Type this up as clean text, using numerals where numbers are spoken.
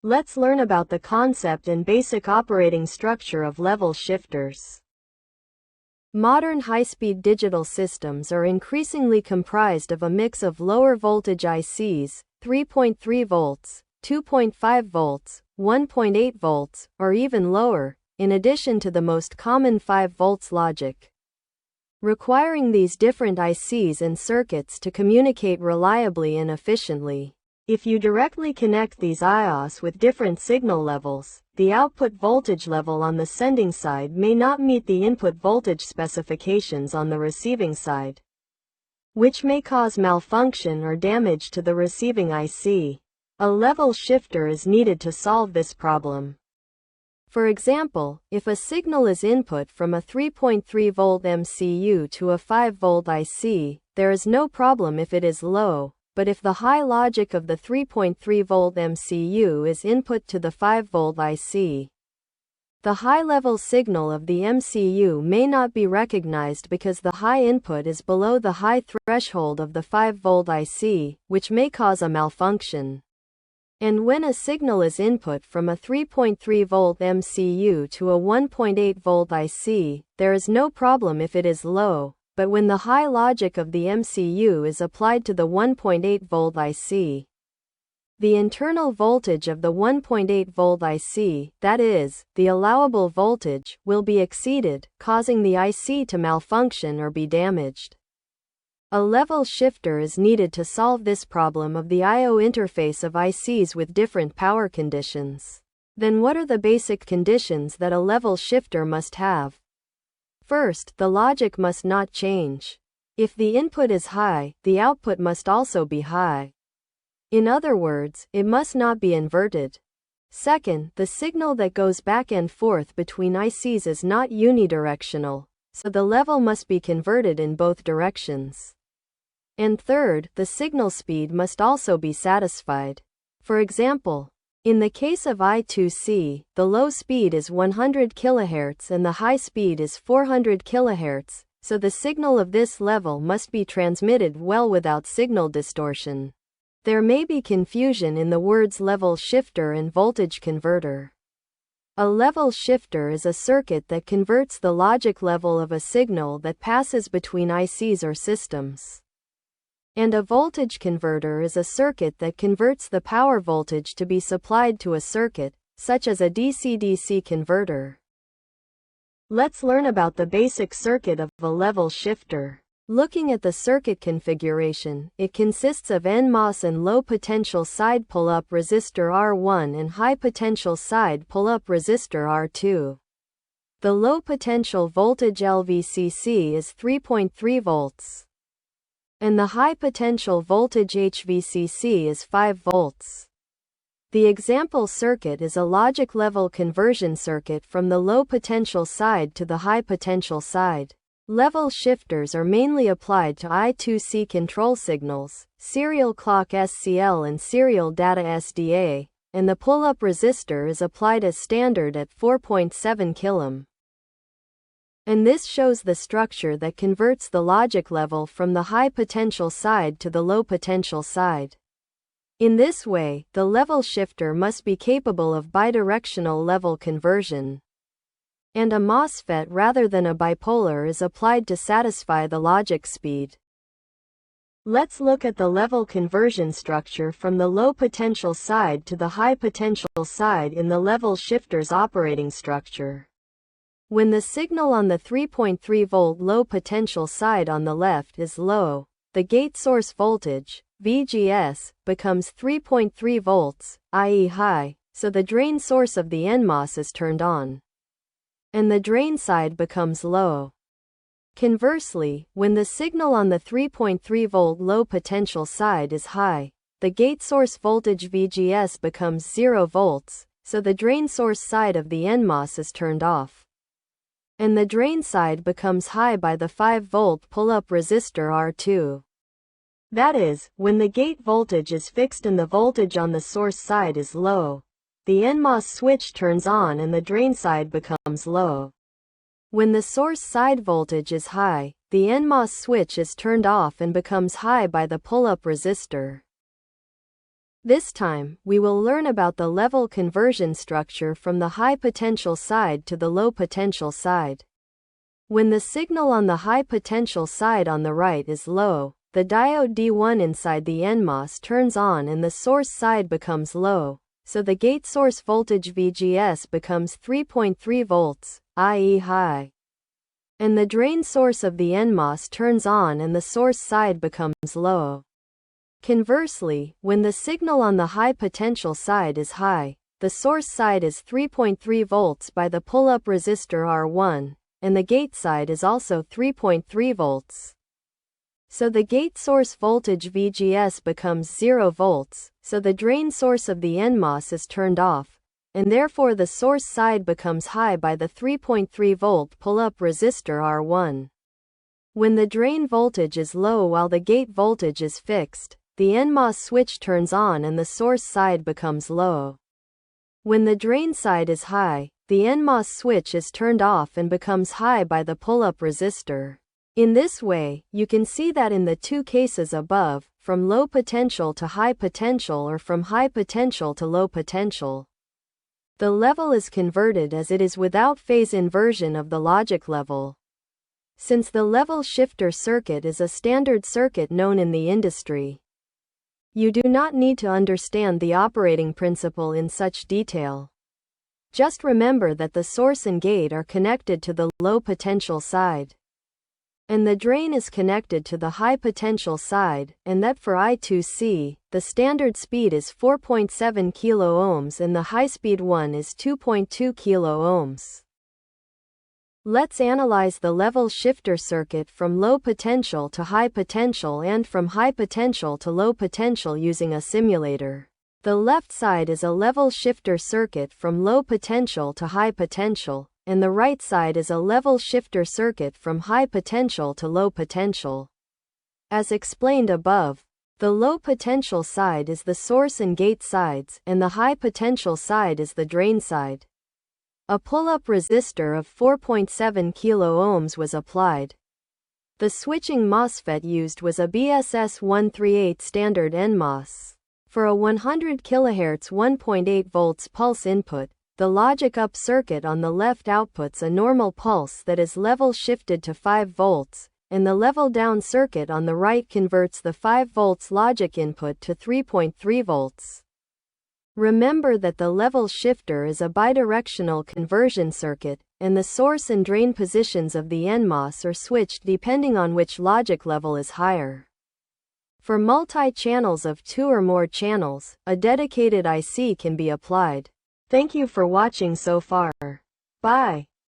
Let's learn about the concept and basic operating structure of level shifters. Modern high-speed digital systems are increasingly comprised of a mix of lower voltage ICs, 3.3 volts, 2.5 volts, 1.8 volts, or even lower, in addition to the most common 5 volts logic. Requiring these different ICs and circuits to communicate reliably and efficiently. If you directly connect these IOS with different signal levels, the output voltage level on the sending side may not meet the input voltage specifications on the receiving side, which may cause malfunction or damage to the receiving IC. A level shifter is needed to solve this problem. For example, if a signal is input from a 3.3 volt MCU to a 5 volt IC, there is no problem if it is low. But if the high logic of the 3.3 volt MCU is input to the 5 volt IC, the high-level signal of the MCU may not be recognized because the high input is below the high threshold of the 5 volt IC, which may cause a malfunction. And when a signal is input from a 3.3 volt MCU to a 1.8 volt IC, there is no problem if it is low. But when the high logic of the MCU is applied to the 1.8 volt IC, the internal voltage of the 1.8 volt IC, that is, the allowable voltage, will be exceeded, causing the IC to malfunction or be damaged. A level shifter is needed to solve this problem of the I/O interface of ICs with different power conditions. Then what are the basic conditions that a level shifter must have? First, the logic must not change. If the input is high, the output must also be high. In other words, it must not be inverted. Second, the signal that goes back and forth between ICs is not unidirectional, so the level must be converted in both directions. And third, the signal speed must also be satisfied. For example, in the case of I2C, the low speed is 100 kHz and the high speed is 400 kHz, so the signal of this level must be transmitted well without signal distortion. There may be confusion in the words level shifter and voltage converter. A level shifter is a circuit that converts the logic level of a signal that passes between ICs or systems. And a voltage converter is a circuit that converts the power voltage to be supplied to a circuit, such as a DC-DC converter. Let's learn about the basic circuit of a level shifter. Looking at the circuit configuration, it consists of NMOS and low potential side pull-up resistor R1 and high potential side pull-up resistor R2. The low potential voltage LVCC is 3.3 volts. And the high potential voltage HVCC is 5 volts. The example circuit is a logic level conversion circuit from the low potential side to the high potential side. Level shifters are mainly applied to I2C control signals, serial clock SCL and serial data SDA, and the pull-up resistor is applied as standard at 4.7 kΩ. And this shows the structure that converts the logic level from the high potential side to the low potential side. In this way, the level shifter must be capable of bidirectional level conversion. And a MOSFET rather than a bipolar is applied to satisfy the logic speed. Let's look at the level conversion structure from the low potential side to the high potential side in the level shifter's operating structure. When the signal on the 3.3 volt low potential side on the left is low, the gate source voltage, VGS, becomes 3.3 volts, i.e. high, so the drain source of the NMOS is turned on. And the drain side becomes low. Conversely, when the signal on the 3.3 volt low potential side is high, the gate source voltage VGS becomes 0 volts, so the drain source side of the NMOS is turned off. And the drain side becomes high by the 5 volt pull-up resistor R2. That is, when the gate voltage is fixed and the voltage on the source side is low, the NMOS switch turns on and the drain side becomes low. When the source side voltage is high, the NMOS switch is turned off and becomes high by the pull-up resistor. This time, we will learn about the level conversion structure from the high potential side to the low potential side. When the signal on the high potential side on the right is low, the diode D1 inside the NMOS turns on and the source side becomes low, so the gate source voltage VGS becomes 3.3 volts, i.e. high. And the drain source of the NMOS turns on and the source side becomes low. Conversely, when the signal on the high potential side is high, the source side is 3.3 volts by the pull-up resistor R1, and the gate side is also 3.3 volts. So the gate source voltage VGS becomes 0 volts, so the drain source of the NMOS is turned off, and therefore the source side becomes high by the 3.3 volt pull-up resistor R1. When the drain voltage is low while the gate voltage is fixed, the NMOS switch turns on and the source side becomes low. When the drain side is high, the NMOS switch is turned off and becomes high by the pull-up resistor. In this way, you can see that in the two cases above, from low potential to high potential or from high potential to low potential, the level is converted as it is without phase inversion of the logic level. Since the level shifter circuit is a standard circuit known in the industry, you do not need to understand the operating principle in such detail. Just remember that the source and gate are connected to the low potential side, and the drain is connected to the high potential side, and that for I2C, the standard speed is 4.7 kilo ohms and the high-speed one is 2.2 kilo ohms. Let's analyze the level shifter circuit from low potential to high potential and from high potential to low potential using a simulator. The left side is a level shifter circuit from low potential to high potential, and the right side is a level shifter circuit from high potential to low potential. As explained above, the low potential side is the source and gate sides, and the high potential side is the drain side. A pull-up resistor of 4.7 kilo ohms was applied. The switching MOSFET used was a BSS 138 standard NMOS. For a 100 kHz 1.8 volts pulse input, the logic up circuit on the left outputs a normal pulse that is level shifted to 5 volts, and the level down circuit on the right converts the 5 volts logic input to 3.3 volts. Remember that the level shifter is a bidirectional conversion circuit, and the source and drain positions of the NMOS are switched depending on which logic level is higher. For multi-channels of 2 or more channels, a dedicated IC can be applied. Thank you for watching so far. Bye.